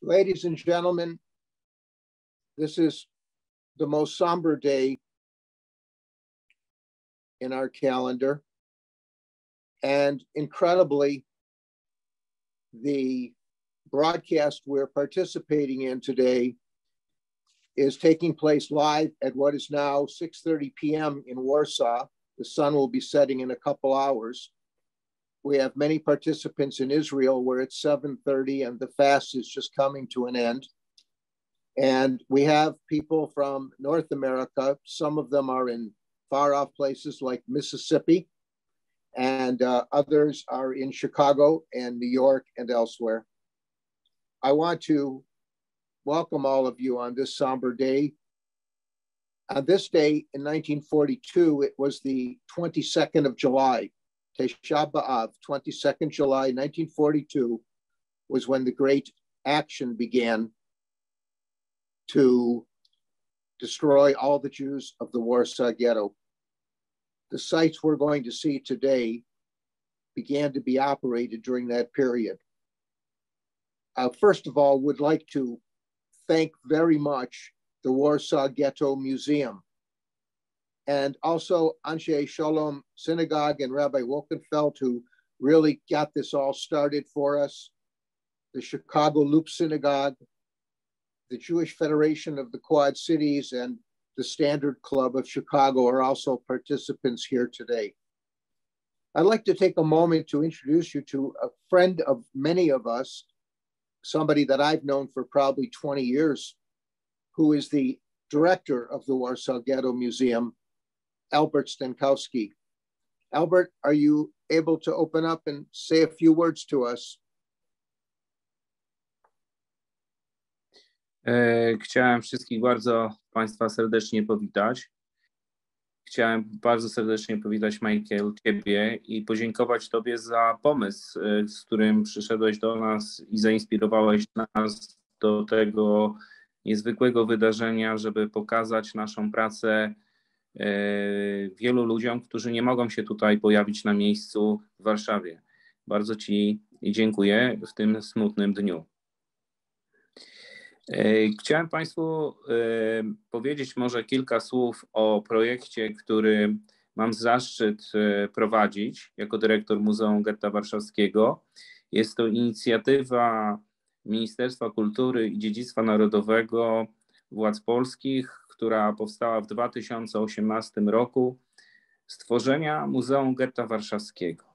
Ladies and gentlemen, this is the most somber day in our calendar. And incredibly, the broadcast we're participating in today is taking place live at what is now 6:30 p.m. in Warsaw. The sun will be setting in a couple hours. We have many participants in Israel where it's 7:30 and the fast is just coming to an end. And we have people from North America. Some of them are in far off places like Mississippi, and others are in Chicago and New York and elsewhere. I want to welcome all of you on this somber day. On this day in 1942, it was the 22nd of July, Tisha beAw, 22nd July, 1942, was when the great action began to destroy all the Jews of the Warsaw Ghetto. The sites we're going to see today began to be operated during that period. First of all, would like to thank very much the Warsaw Ghetto Museum, and also Anshe Shalom Synagogue and Rabbi Wolkenfeld, who really got this all started for us, the Chicago Loop Synagogue, the Jewish Federation of the Quad Cities, and the Standard Club of Chicago are also participants here today. I'd like to take a moment to introduce you to a friend of many of us, somebody that I've known for probably 20 years, who is the director of the Warsaw Ghetto Museum, Albert Stankowski. Albert, are you able to open up and say a few words to us? Chciałem wszystkich bardzo Państwa serdecznie powitać. Chciałem bardzo serdecznie powitać, Michael, Ciebie i podziękować Tobie za pomysł, z którym przyszedłeś do nas i zainspirowałeś nas do tego niezwykłego wydarzenia, żeby pokazać naszą pracę wielu ludziom, którzy nie mogą się tutaj pojawić na miejscu w Warszawie. Bardzo Ci dziękuję w tym smutnym dniu. Chciałem Państwu powiedzieć może kilka słów o projekcie, który mam zaszczyt prowadzić jako dyrektor Muzeum Getta Warszawskiego. Jest to inicjatywa Ministerstwa Kultury i Dziedzictwa Narodowego władz polskich, która powstała w 2018 roku, stworzenia Muzeum Getta Warszawskiego.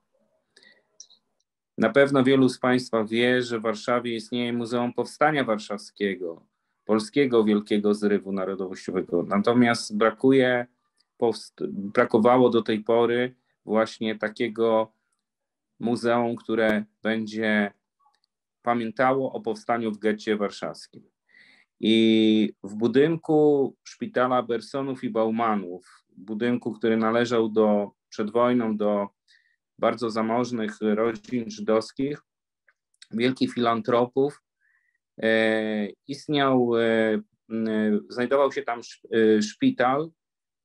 Na pewno wielu z Państwa wie, że w Warszawie istnieje Muzeum Powstania Warszawskiego, polskiego wielkiego zrywu narodowościowego. Natomiast brakowało do tej pory właśnie takiego muzeum, które będzie pamiętało o powstaniu w getcie warszawskim. I w budynku szpitala Bersonów i Baumanów, budynku, który należał przed wojną do bardzo zamożnych rodzin żydowskich, wielkich filantropów, znajdował się tam szpital,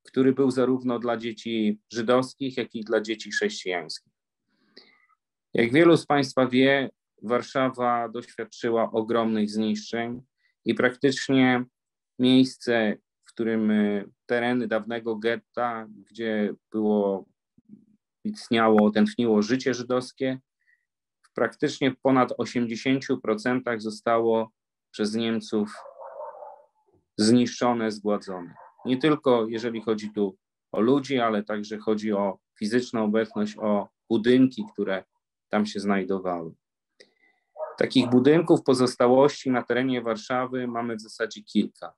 który był zarówno dla dzieci żydowskich, jak i dla dzieci chrześcijańskich. Jak wielu z Państwa wie, Warszawa doświadczyła ogromnych zniszczeń i praktycznie miejsce, w którym tereny dawnego getta, gdzie tętniło życie żydowskie, praktycznie w ponad 80% zostało przez Niemców zniszczone, zgładzone. Nie tylko jeżeli chodzi tu o ludzi, ale także chodzi o fizyczną obecność, o budynki, które tam się znajdowały. Takich budynków pozostałości na terenie Warszawy mamy w zasadzie kilka.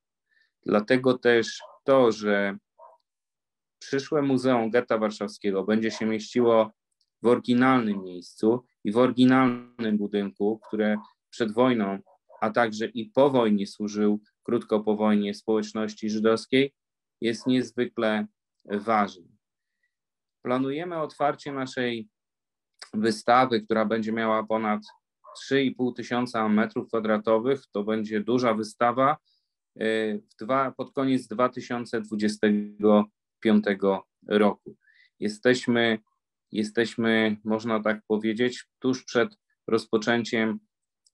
Dlatego też to, że przyszłe Muzeum Getta Warszawskiego będzie się mieściło w oryginalnym miejscu i w oryginalnym budynku, które przed wojną, a także i po wojnie służył krótko po wojnie społeczności żydowskiej, jest niezwykle ważny. Planujemy otwarcie naszej wystawy, która będzie miała ponad 3,5 tysiąca metrów kwadratowych. To będzie duża wystawa pod koniec 2025 roku. Jesteśmy, można tak powiedzieć, tuż przed rozpoczęciem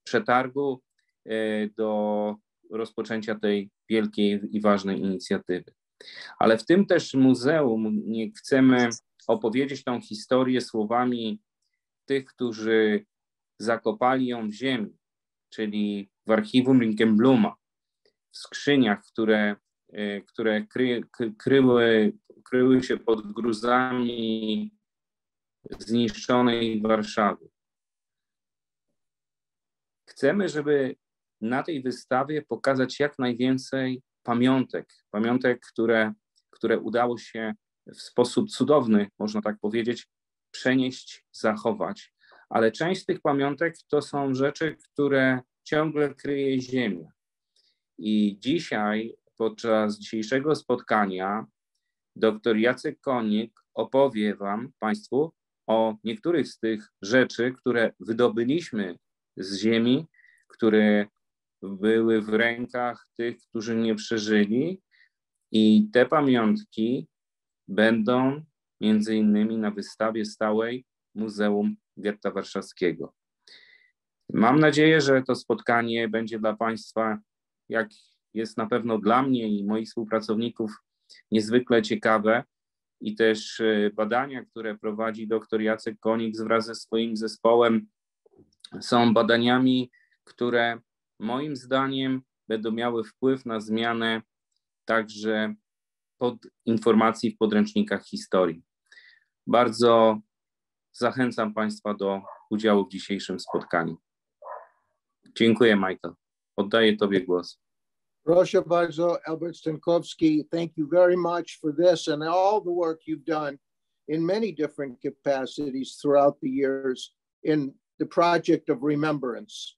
przetargu do rozpoczęcia tej wielkiej i ważnej inicjatywy. Ale w tym też muzeum chcemy opowiedzieć tą historię słowami tych, którzy zakopali ją w ziemi, czyli w archiwum Ringenbluma, w skrzyniach, które kryły się pod gruzami zniszczonej Warszawy. Chcemy, żeby na tej wystawie pokazać jak najwięcej pamiątek, które udało się w sposób cudowny, można tak powiedzieć, przenieść, zachować. Ale część z tych pamiątek to są rzeczy, które ciągle kryje ziemia. I dzisiaj, podczas dzisiejszego spotkania, dr Jacek Konik opowie Państwu o niektórych z tych rzeczy, które wydobyliśmy z ziemi, które były w rękach tych, którzy nie przeżyli, i te pamiątki będą między innymi na wystawie stałej Muzeum Getta Warszawskiego. Mam nadzieję, że to spotkanie będzie dla Państwa, jak jest na pewno dla mnie i moich współpracowników, niezwykle ciekawe, i też badania, które prowadzi dr Jacek Konik wraz ze swoim zespołem, są badaniami, które moim zdaniem będą miały wpływ na zmianę także informacji w podręcznikach historii. Bardzo zachęcam Państwa do udziału w dzisiejszym spotkaniu. Dziękuję, Michael. Oddaję Tobie głos. Proszę bardzo, Albert Stankowski, thank you very much for this and all the work you've done in many different capacities throughout the years in the project of remembrance.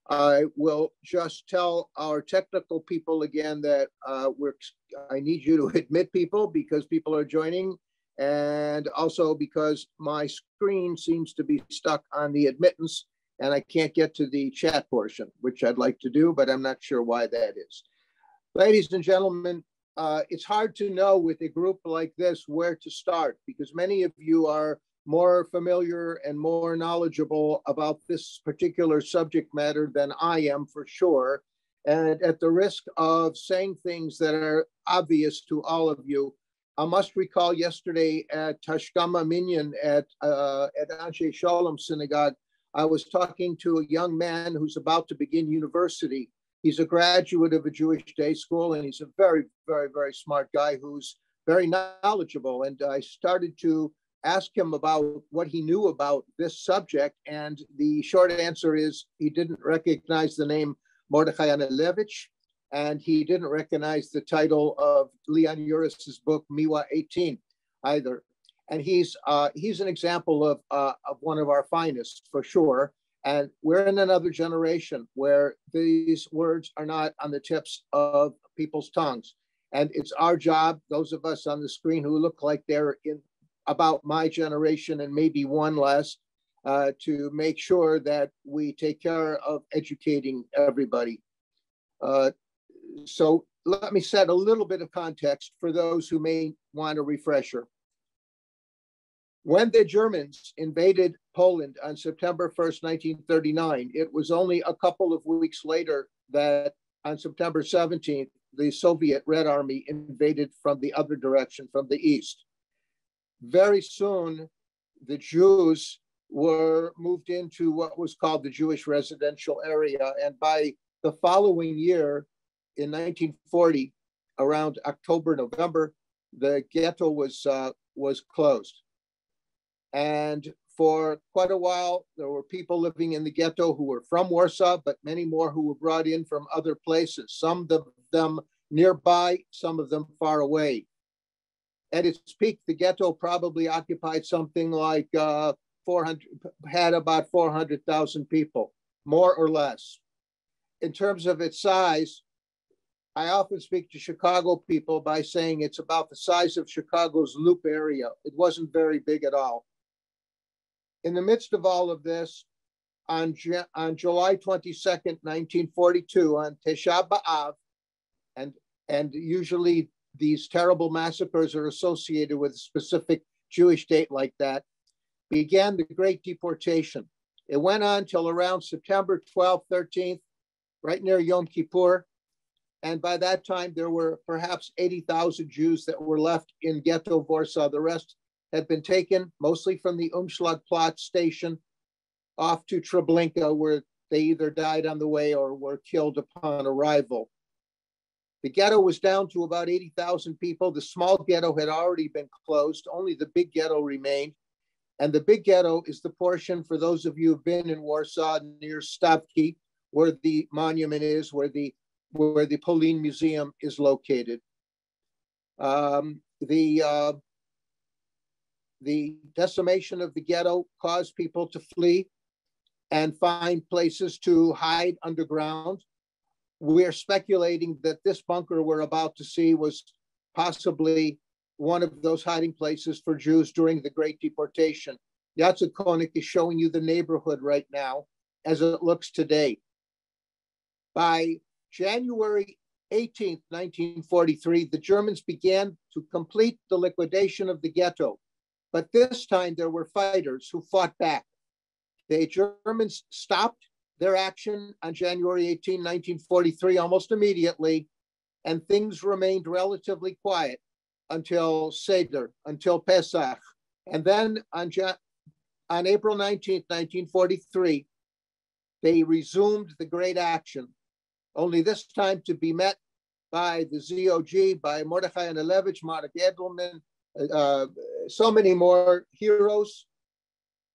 I will just tell our technical people again that I need you to admit people because people are joining, and also because my screen seems to be stuck on the admittance and I can't get to the chat portion, which I'd like to do, but I'm not sure why that is. Ladies and gentlemen, it's hard to know with a group like this where to start because many of you are more familiar and more knowledgeable about this particular subject matter than I am for sure. And at the risk of saying things that are obvious to all of you, I must recall yesterday at Tashkama Minyan at Anshe Shalom Synagogue, I was talking to a young man who's about to begin university. He's a graduate of a Jewish day school, and he's a very, very, very smart guy who's very knowledgeable. And I started to ask him about what he knew about this subject. And the short answer is he didn't recognize the name Mordechajem Anielewiczem, and he didn't recognize the title of Leon Uris's book, Miłej 18, either. And he's an example of one of our finest, for sure. And we're in another generation where these words are not on the tips of people's tongues. And it's our job, those of us on the screen who look like they're in about my generation and maybe one less, to make sure that we take care of educating everybody. So let me set a little bit of context for those who may want a refresher. When the Germans invaded Poland on September 1st, 1939, it was only a couple of weeks later that on September 17th, the Soviet Red Army invaded from the other direction, from the east. Very soon, the Jews were moved into what was called the Jewish residential area. And by the following year, in 1940, around October, November, the ghetto was closed. And for quite a while, there were people living in the ghetto who were from Warsaw, but many more who were brought in from other places, some of them nearby, some of them far away. At its peak, the ghetto probably occupied something like had about 400,000 people, more or less. In terms of its size, I often speak to Chicago people by saying it's about the size of Chicago's Loop area. It wasn't very big at all. In the midst of all of this, on July 22nd, 1942, on Tisha beAw, and usually these terrible massacres are associated with a specific Jewish date like that, began the Great Deportation. It went on till around September 12th, 13th, right near Yom Kippur. And by that time, there were perhaps 80,000 Jews that were left in Ghetto Warsaw. The rest had been taken, mostly from the Umschlagplatz station, off to Treblinka, where they either died on the way or were killed upon arrival. The ghetto was down to about 80,000 people. The small ghetto had already been closed. Only the big ghetto remained. And the big ghetto is the portion, for those of you who've been in Warsaw, near Stawki, where the monument is, where the Polin Museum is located. The decimation of the ghetto caused people to flee and find places to hide underground. We're speculating that this bunker we're about to see was possibly one of those hiding places for Jews during the Great Deportation. Jacek Konik is showing you the neighborhood right now as it looks today. By January 18th, 1943, the Germans began to complete the liquidation of the ghetto. But this time there were fighters who fought back. The Germans stopped their action on January 18, 1943, almost immediately, and things remained relatively quiet until Seder, until Pesach. And then on April 19, 1943, they resumed the great action, only this time to be met by the ZOG, by Mordechajem Anielewicz, Marek Edelman, so many more heroes.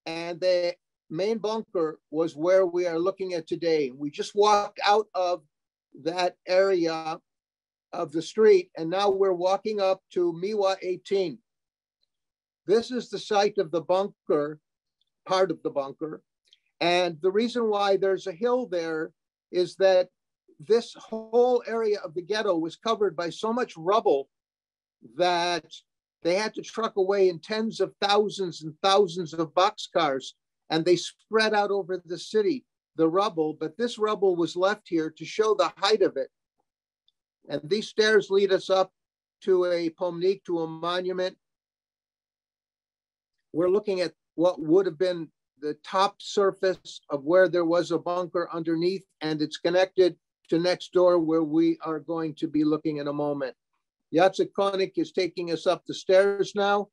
And the main bunker was where we are looking at today. We just walked out of that area of the street, and now we're walking up to Miłej 18. This is the site of the bunker, part of the bunker. And the reason why there's a hill there is that this whole area of the ghetto was covered by so much rubble that they had to truck away in tens of thousands and thousands of boxcars, and they spread out over the city, the rubble. But this rubble was left here to show the height of it. And these stairs lead us up to a pomnik, to a monument. We're looking at what would have been the top surface of where there was a bunker underneath, and it's connected to next door where we are going to be looking in a moment. Jacek Konik is taking us up the stairs now.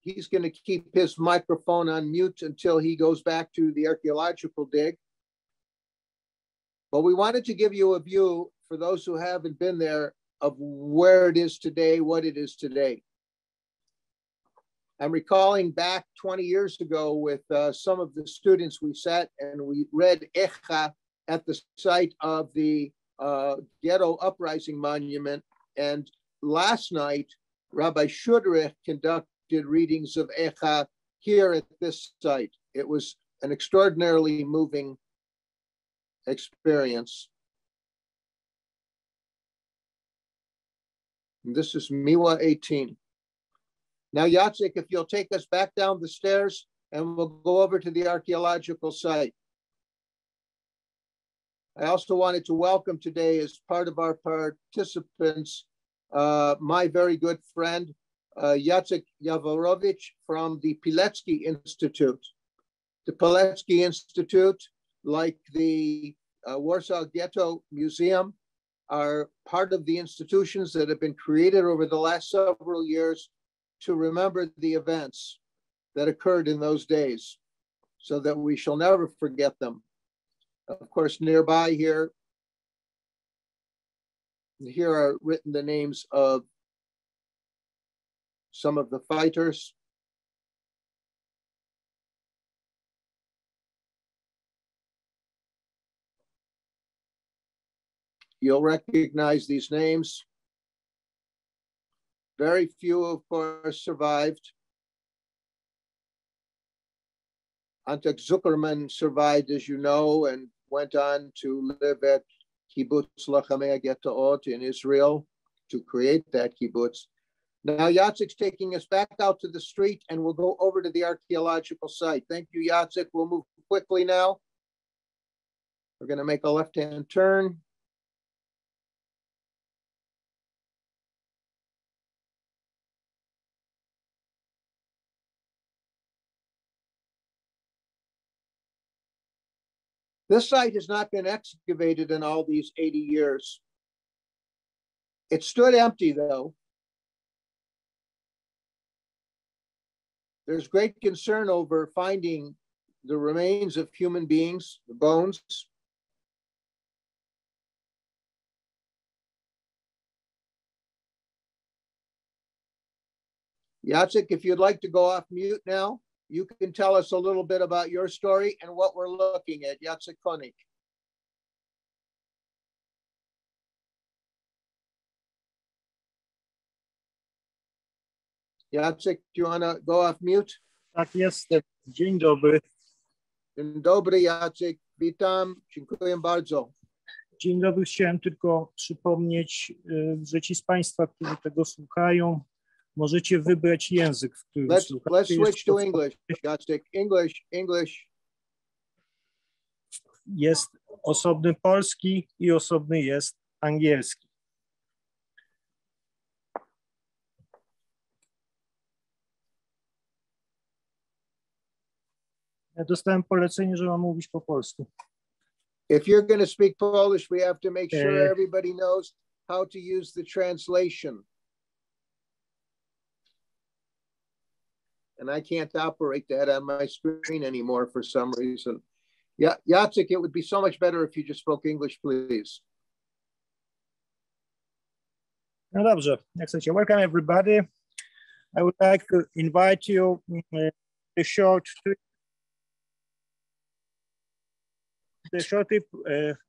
He's going to keep his microphone on mute until he goes back to the archaeological dig. But we wanted to give you a view, for those who haven't been there, of where it is today, what it is today. I'm recalling back 20 years ago with some of the students, we sat and we read Echa at the site of the Ghetto Uprising Monument. And last night, Rabbi Shudrich conducted readings of Echa here at this site. It was an extraordinarily moving experience. And this is Miłej 18. Now, Jacek, if you'll take us back down the stairs, and we'll go over to the archaeological site. I also wanted to welcome today, as part of our participants, my very good friend, Jacek Jaworowicz from the Pilecki Institute. The Pilecki Institute, like the Warsaw Ghetto Museum, are part of the institutions that have been created over the last several years to remember the events that occurred in those days, so that we shall never forget them. Of course, nearby here are written the names of some of the fighters. You'll recognize these names. Very few, of course, survived. Antek Zuckerman survived, as you know, and went on to live at Kibbutz Lachamei Getaot in Israel to create that kibbutz. Now, Jacek's taking us back out to the street, and we'll go over to the archaeological site. Thank you, Jacek. We'll move quickly now. We're going to make a left-hand turn. This site has not been excavated in all these 80 years. It stood empty, though. There's great concern over finding the remains of human beings, the bones. Jacek, if you'd like to go off mute now, you can tell us a little bit about your story and what we're looking at. Jacek Konik. Jacek, do you want to go off mute? Tak, jestem. Dzień dobry. Dzień dobry, Jacek. Witam. Dziękuję bardzo. Dzień dobry. Chciałem tylko przypomnieć, że ci z Państwa, którzy tego słuchają, możecie wybrać język, w którym słuchacie. Let's switch to English, Jacek. English. Jest osobny polski i osobny jest angielski. Ja dostałem polecenie, że mam mówić po polsku. If you're going to speak Polish, we have to make sure everybody knows how to use the translation. And I can't operate that on my screen anymore for some reason. Yeah, Jacek, it would be so much better if you just spoke English, please. No dobrze, jak chcecie. Welcome everybody. I would like to invite you a short trip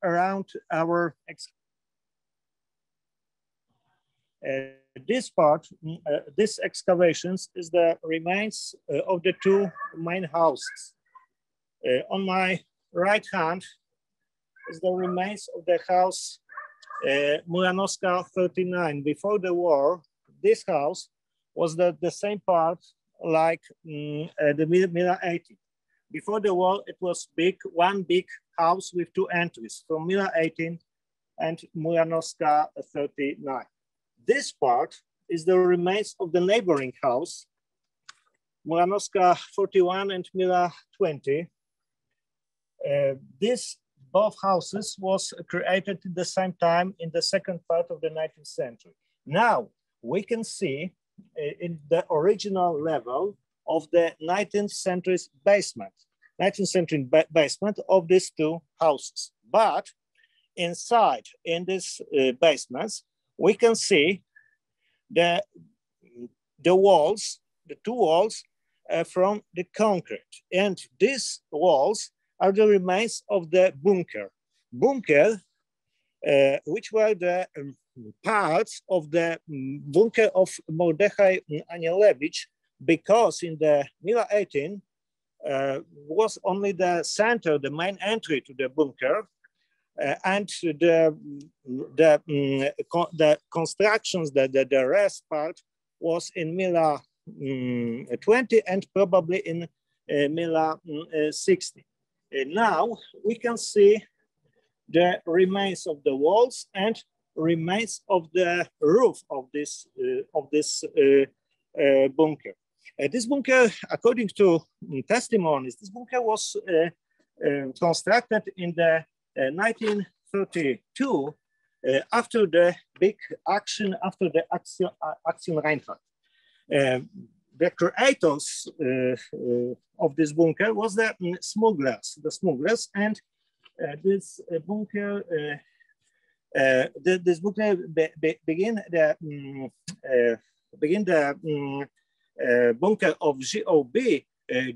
around our this part, this excavations is the remains of the two main houses. On my right hand is the remains of the house Muranowska 39. Before the war, this house was the same part like the Mila 80. Before the war, it was one big house with two entries from Mila 18 and Muranowska 39. This part is the remains of the neighboring house, Muranowska 41 and Mila 20. This both houses was created at the same time in the second part of the 19th century. Now we can see in the original level of the 19th century's basement, 19th century basement of these two houses. But inside in these basements, we can see the walls, the two walls from the concrete. And these walls are the remains of the bunker. Bunker, which were the parts of the bunker of Mordechajem Anielewiczem, because in the Mila 18 was only the center, the main entry to the bunker, and the constructions, the rest part was in Mila 20 and probably in Mila 60. Now we can see the remains of the walls and remains of the roof of this bunker. This bunker, according to testimonies, this bunker was constructed in the 1932 after the big action, after the Action Reinhardt. The creators of this bunker was the smugglers, and this bunker begin the bunker of GOB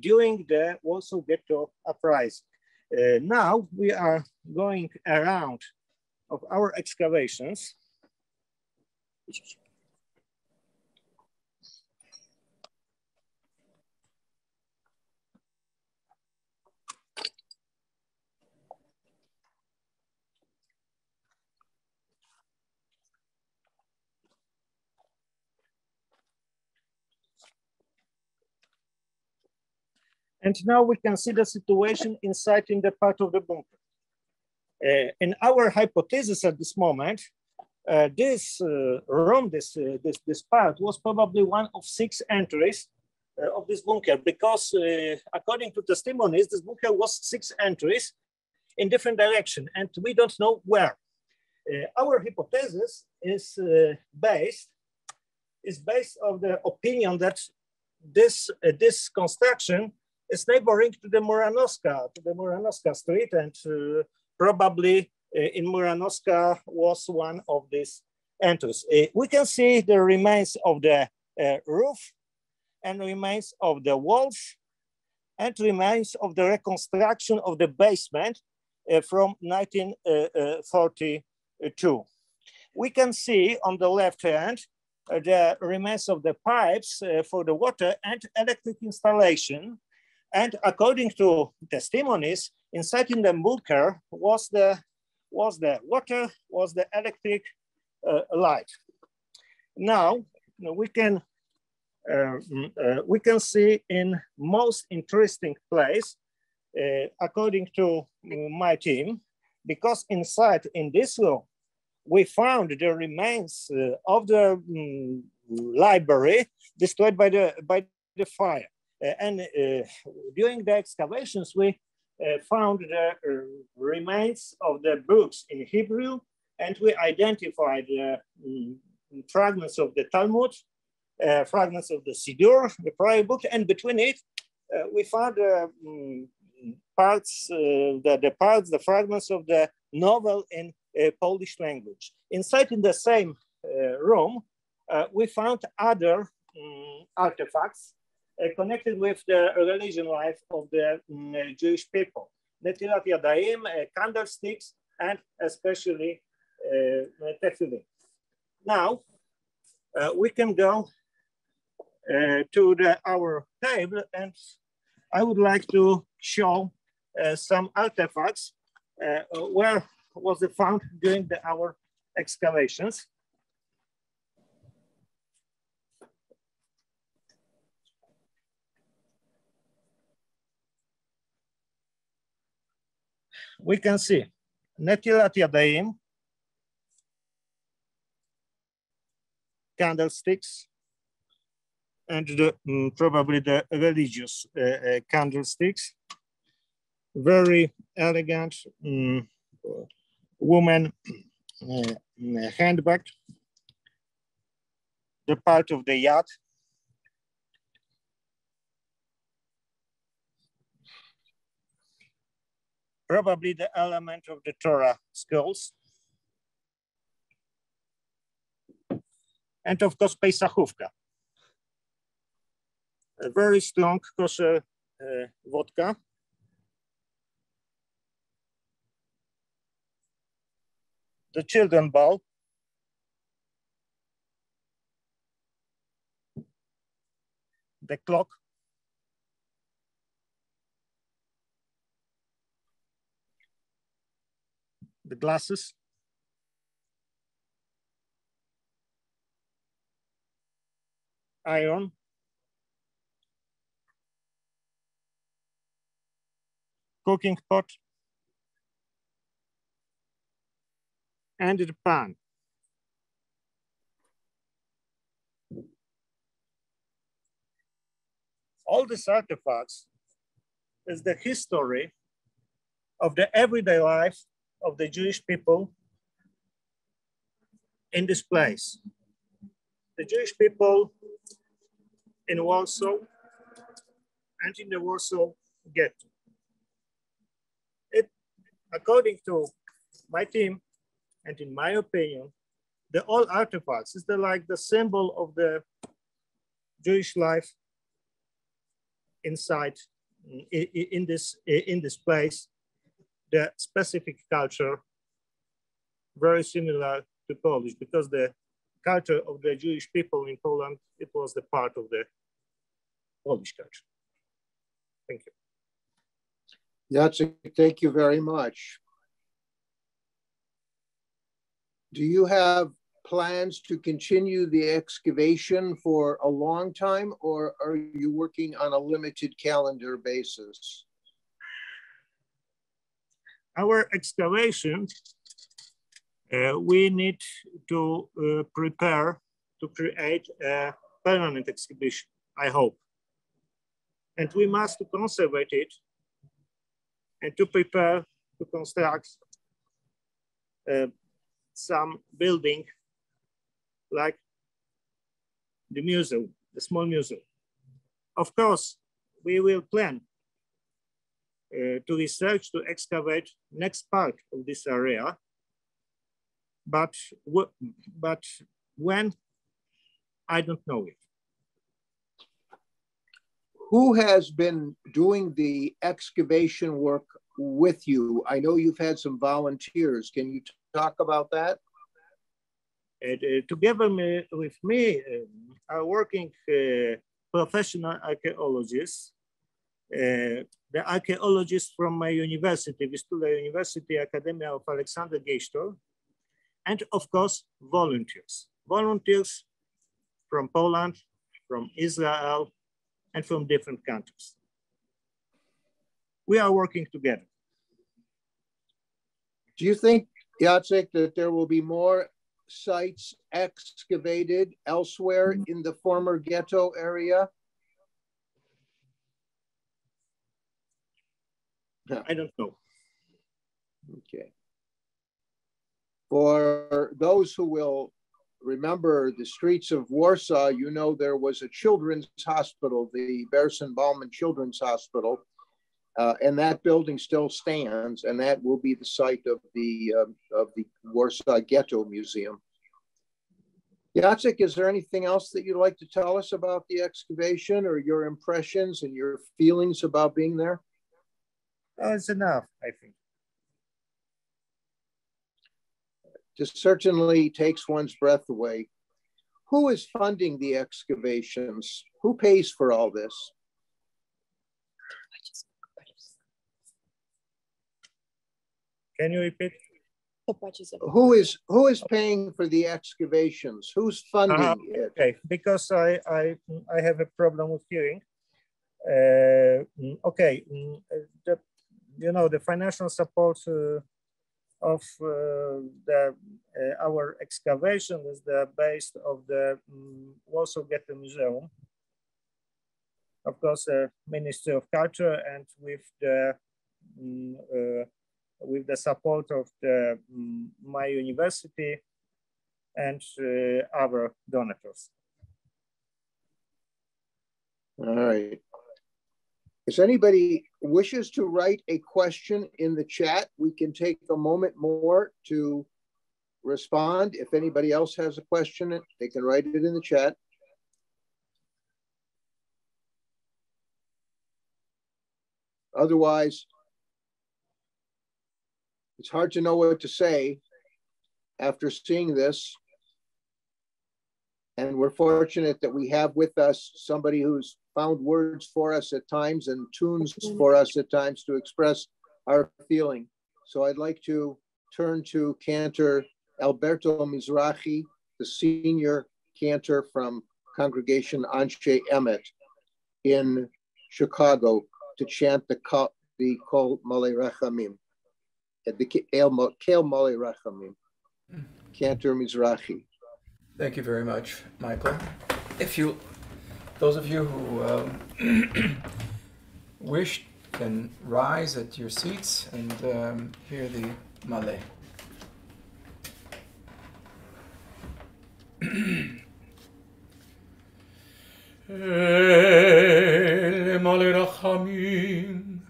during the Warsaw Ghetto uprising. Now we are going around of our excavations. And now we can see the situation inside in the part of the bunker. In our hypothesis at this moment, this room, this part was probably one of 6 entries of this bunker, because according to testimonies, this bunker was 6 entries in different direction, and we don't know where. Our hypothesis is based on the opinion that this construction is neighboring to the Muranowska street, and probably in Muranowska was one of these entries. We can see the remains of the roof and remains of the walls and remains of the reconstruction of the basement from 1942. We can see on the left hand the remains of the pipes for the water and electric installation. And according to testimonies, inside in the bunker was the water, was the electric light. Now we can see in most interesting place, according to my team, because inside in this room, we found the remains of the library destroyed by the fire. And during the excavations, we found the remains of the books in Hebrew, and we identified fragments of the Talmud, fragments of the Siddur, the prayer book, and between it, we found the fragments of the novel in Polish language. Inside in the same room, we found other artifacts connected with the religion life of the Jewish people. Netilat Yadayim, candlesticks, and especially tefillin. Now, we can go to our table, and I would like to show some artifacts where was it found during our excavations. We can see Netilat Yadayim, candlesticks, and probably the religious candlesticks. Very elegant woman handbag, the part of the yacht. Probably the element of the Torah scrolls. And of course, Pesachówka. A very strong kosher vodka. The children ball. The clock. The glasses. Iron. Cooking pot. And the pan. All these artifacts is the history of the everyday life of the Jewish people in this place. The Jewish people in Warsaw and in the Warsaw Ghetto. According to my team, and in my opinion, the all artifacts is like the symbol of the Jewish life inside in this place. The specific culture very similar to Polish, because the culture of the Jewish people in Poland, it was the part of the Polish culture. Thank you. Jacek, thank you very much. Do you have plans to continue the excavation for a long time, or are you working on a limited calendar basis? Our excavation, we need to prepare to create a permanent exhibition, I hope. And we must conserve it and to prepare to construct some building like the museum, the small museum. Of course, we will plan to research, to excavate next part of this area, but when, I don't know it. Who has been doing the excavation work with you? I know you've had some volunteers. Can you talk about that? Together with me are working professional archaeologists. The archaeologists from my university, Vistula University, Academia of Alexander Geisztor, and of course, volunteers. Volunteers from Poland, from Israel, and from different countries. We are working together. Do you think, Jacek, that there will be more sites excavated elsewhere in the former ghetto area? I don't know. Okay. For those who will remember the streets of Warsaw, you know there was a children's hospital, the Bersen-Baumann Children's Hospital, and that building still stands, and that will be the site of the Warsaw Ghetto Museum. Jacek, is there anything else that you'd like to tell us about the excavation or your impressions and your feelings about being there? It's enough, I think. Just certainly takes one's breath away. Who is funding the excavations? Who pays for all this? Can you repeat? Who is paying for the excavations? Who's funding it? Okay, because I have a problem with hearing. Okay, the financial support of our excavation is the base of the Warsaw Ghetto Museum. Of course, the Ministry of Culture, and with the support of my university and other donors. All right. If anybody wishes to write a question in the chat, we can take a moment more to respond. If anybody else has a question, they can write it in the chat. Otherwise, it's hard to know what to say after seeing this. And we're fortunate that we have with us somebody who's found words for us at times and tunes for us at times to express our feeling. So I'd like to turn to Cantor Alberto Mizrahi, the senior cantor from Congregation Anshe Emet in Chicago, to chant the Kol Malei Rachamim, the Kel Malei Rachamim. Cantor Mizrahi. Thank you very much, Michael. Those of you who wish can rise at your seats and hear the Malei. El Malei Rachamim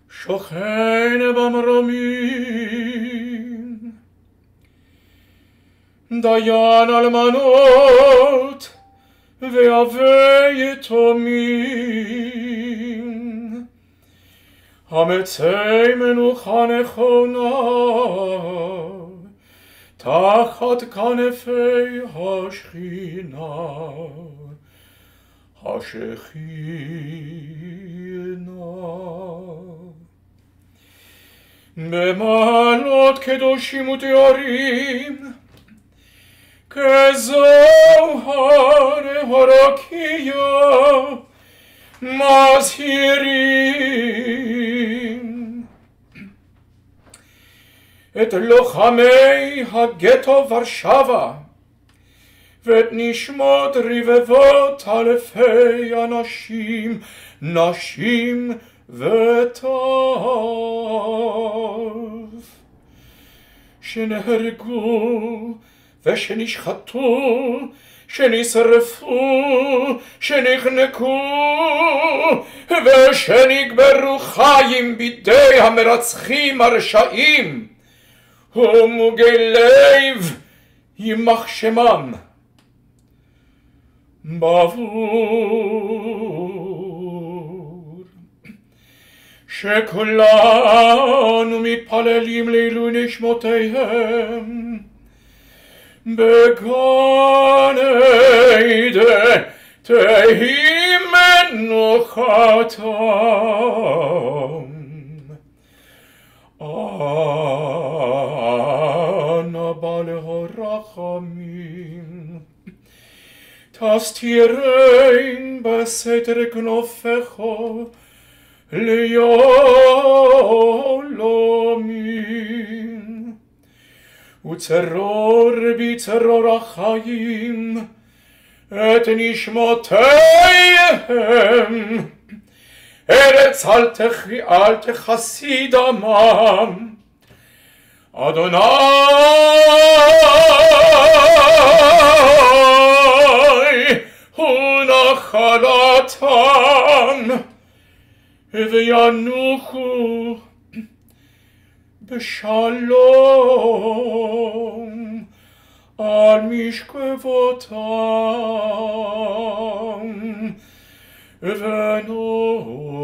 Shochen Bamramim Dayan Almanot Ve'avei Yetomim Hametzei Menucha Nechona Tachat Kanefei Hashchina Hashechina Be'malot Kedoshim Utearim Kezohar Harakiya Mazhirim Et Lochamei HaGhetto Warszawę ואת נשמות רבבות אלפי אנשים, נשים וטוב, שנהרגו ושנשחטו, שנשרפו, שנחנקו, ושנקברו חיים בידי המרצחים הרשעים, ומוגי לב יימח שמם. בעבור שכולנו מתפללים לעילוי נשמותיהם בגן עדן תהי מנוחתם. אנא בעל הרחמים, תסתירן בסתר כנפיך לעולמים, וצרור בצרור החיים את נשמותיהם, ארץ אל תכסי דמם. אדוני הוא נחלתם, וינוחו בשלום על משכבותם, ונוחו